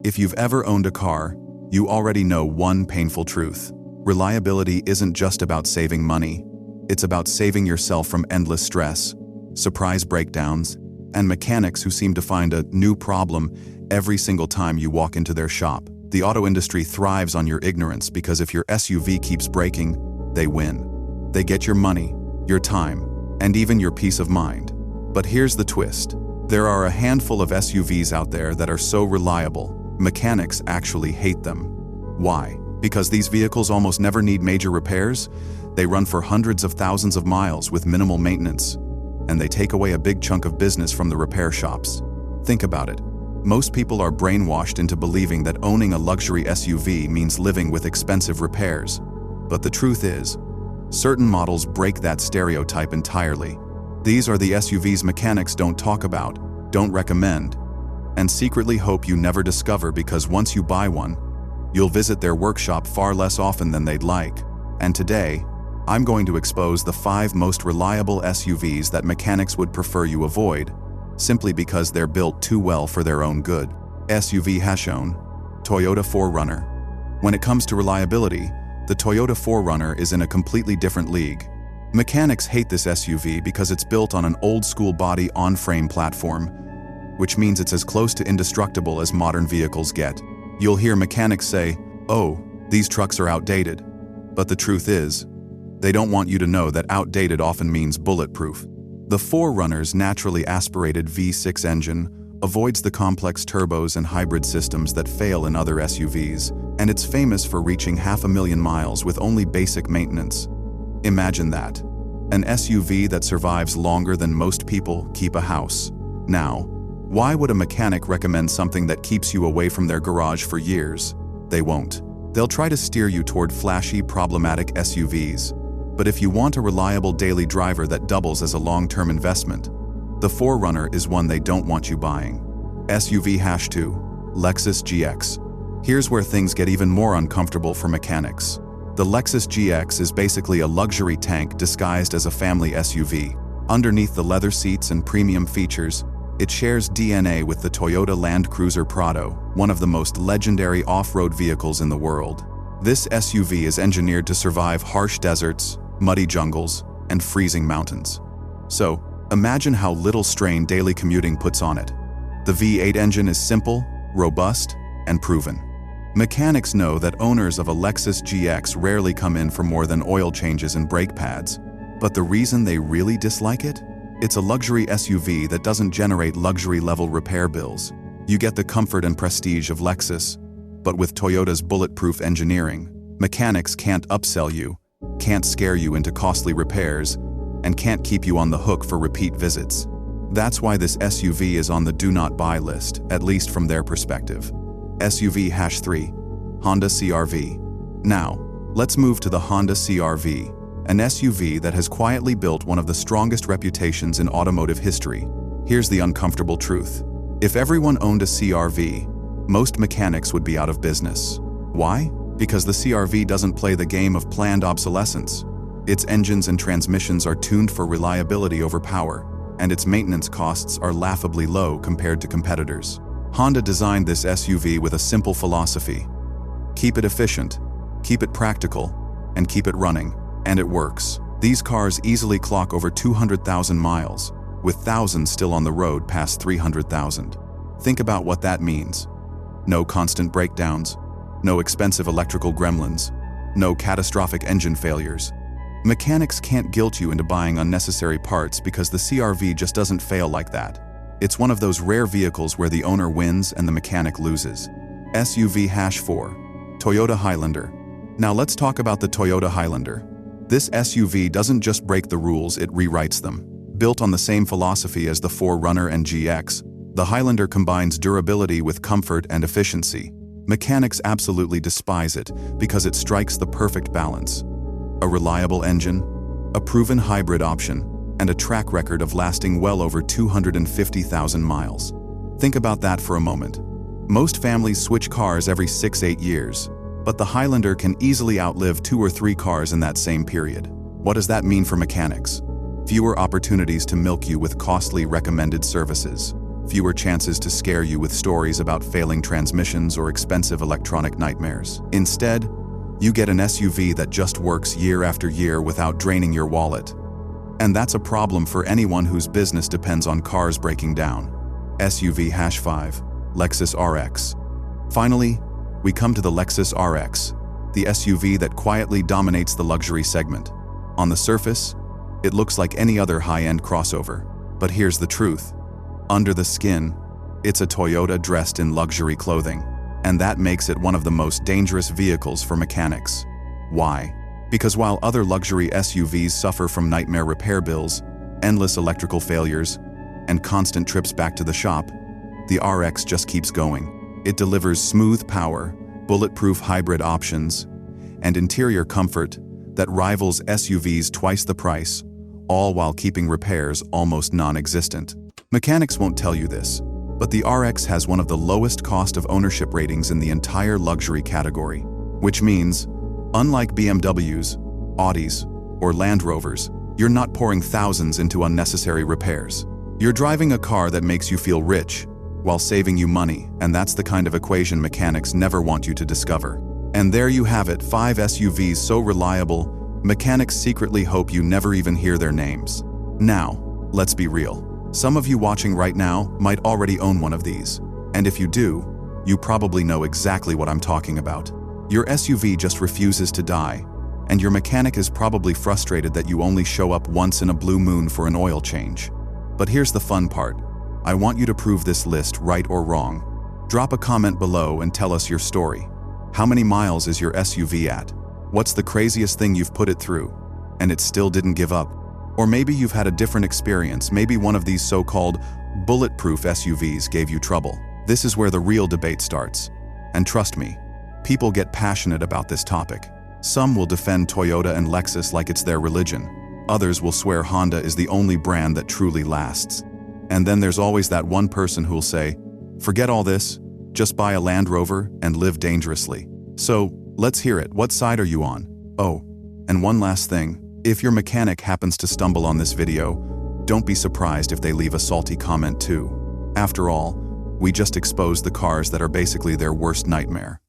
If you've ever owned a car, you already know one painful truth. Reliability isn't just about saving money. It's about saving yourself from endless stress, surprise breakdowns, and mechanics who seem to find a new problem every single time you walk into their shop. The auto industry thrives on your ignorance because if your SUV keeps breaking, they win. They get your money, your time, and even your peace of mind. But here's the twist. There are a handful of SUVs out there that are so reliable, mechanics actually hate them. Why? Because these vehicles almost never need major repairs, they run for hundreds of thousands of miles with minimal maintenance, and they take away a big chunk of business from the repair shops. Think about it. Most people are brainwashed into believing that owning a luxury SUV means living with expensive repairs. But the truth is, certain models break that stereotype entirely. These are the SUVs mechanics don't talk about, don't recommend, and secretly hope you never discover because once you buy one, you'll visit their workshop far less often than they'd like. And today, I'm going to expose the 5 most reliable SUVs that mechanics would prefer you avoid, simply because they're built too well for their own good. SUV Hashone, Toyota 4Runner. When it comes to reliability, the Toyota 4Runner is in a completely different league. Mechanics hate this SUV because it's built on an old-school body on-frame platform, which means it's as close to indestructible as modern vehicles get. You'll hear mechanics say, "Oh, these trucks are outdated." But the truth is, they don't want you to know that outdated often means bulletproof. The 4Runner's naturally aspirated V6 engine avoids the complex turbos and hybrid systems that fail in other SUVs, and it's famous for reaching 500,000 miles with only basic maintenance. Imagine that. An SUV that survives longer than most people keep a house. Now, why would a mechanic recommend something that keeps you away from their garage for years? They won't. They'll try to steer you toward flashy, problematic SUVs. But if you want a reliable daily driver that doubles as a long-term investment, the 4Runner is one they don't want you buying. SUV #2, Lexus GX. Here's where things get even more uncomfortable for mechanics. The Lexus GX is basically a luxury tank disguised as a family SUV. Underneath the leather seats and premium features, it shares DNA with the Toyota Land Cruiser Prado, one of the most legendary off-road vehicles in the world. This SUV is engineered to survive harsh deserts, muddy jungles, and freezing mountains. So, imagine how little strain daily commuting puts on it. The V8 engine is simple, robust, and proven. Mechanics know that owners of a Lexus GX rarely come in for more than oil changes and brake pads. But the reason they really dislike it? It's a luxury SUV that doesn't generate luxury-level repair bills. You get the comfort and prestige of Lexus, but with Toyota's bulletproof engineering, mechanics can't upsell you, can't scare you into costly repairs, and can't keep you on the hook for repeat visits. That's why this SUV is on the do not buy list, at least from their perspective. SUV #3, Honda CR-V. Now, let's move to the Honda CR-V, an SUV that has quietly built one of the strongest reputations in automotive history. Here's the uncomfortable truth. If everyone owned a CR-V, most mechanics would be out of business. Why? Because the CR-V doesn't play the game of planned obsolescence. Its engines and transmissions are tuned for reliability over power, and its maintenance costs are laughably low compared to competitors. Honda designed this SUV with a simple philosophy. Keep it efficient, keep it practical, and keep it running. And it works. These cars easily clock over 200,000 miles, with thousands still on the road past 300,000. Think about what that means. No constant breakdowns, no expensive electrical gremlins, no catastrophic engine failures. Mechanics can't guilt you into buying unnecessary parts because the CR-V just doesn't fail like that. It's one of those rare vehicles where the owner wins and the mechanic loses. SUV #4, Toyota Highlander. Now let's talk about the Toyota Highlander. This SUV doesn't just break the rules, it rewrites them. Built on the same philosophy as the 4Runner and GX, the Highlander combines durability with comfort and efficiency. Mechanics absolutely despise it because it strikes the perfect balance. A reliable engine, a proven hybrid option, and a track record of lasting well over 250,000 miles. Think about that for a moment. Most families switch cars every 6-8 years, but the Highlander can easily outlive 2 or 3 cars in that same period. What does that mean for mechanics? Fewer opportunities to milk you with costly recommended services. fewer chances to scare you with stories about failing transmissions or expensive electronic nightmares. Instead, you get an SUV that just works year after year without draining your wallet. And that's a problem for anyone whose business depends on cars breaking down. SUV #5, Lexus RX. Finally, we come to the Lexus RX, the SUV that quietly dominates the luxury segment. On the surface, it looks like any other high-end crossover. But here's the truth. Under the skin, it's a Toyota dressed in luxury clothing. And that makes it one of the most dangerous vehicles for mechanics. Why? Because while other luxury SUVs suffer from nightmare repair bills, endless electrical failures, and constant trips back to the shop, the RX just keeps going. It delivers smooth power, bulletproof hybrid options, and interior comfort that rivals SUVs twice the price, all while keeping repairs almost non-existent. Mechanics won't tell you this, but the RX has one of the lowest cost of ownership ratings in the entire luxury category, which means, unlike BMWs, Audis, or Land Rovers, you're not pouring thousands into unnecessary repairs. You're driving a car that makes you feel rich, while saving you money, and that's the kind of equation mechanics never want you to discover. And there you have it, 5 SUVs so reliable, mechanics secretly hope you never even hear their names. Now, let's be real. Some of you watching right now might already own one of these. And if you do, you probably know exactly what I'm talking about. Your SUV just refuses to die, and your mechanic is probably frustrated that you only show up once in a blue moon for an oil change. But here's the fun part. I want you to prove this list right or wrong. Drop a comment below and tell us your story. How many miles is your SUV at? What's the craziest thing you've put it through, and it still didn't give up? Or maybe you've had a different experience. Maybe one of these so-called bulletproof SUVs gave you trouble. This is where the real debate starts. And trust me, people get passionate about this topic. Some will defend Toyota and Lexus like it's their religion. Others will swear Honda is the only brand that truly lasts. And then there's always that one person who'll say, forget all this, just buy a Land Rover and live dangerously. So, let's hear it. What side are you on? Oh, and one last thing. If your mechanic happens to stumble on this video, don't be surprised if they leave a salty comment too. After all, we just exposed the cars that are basically their worst nightmare.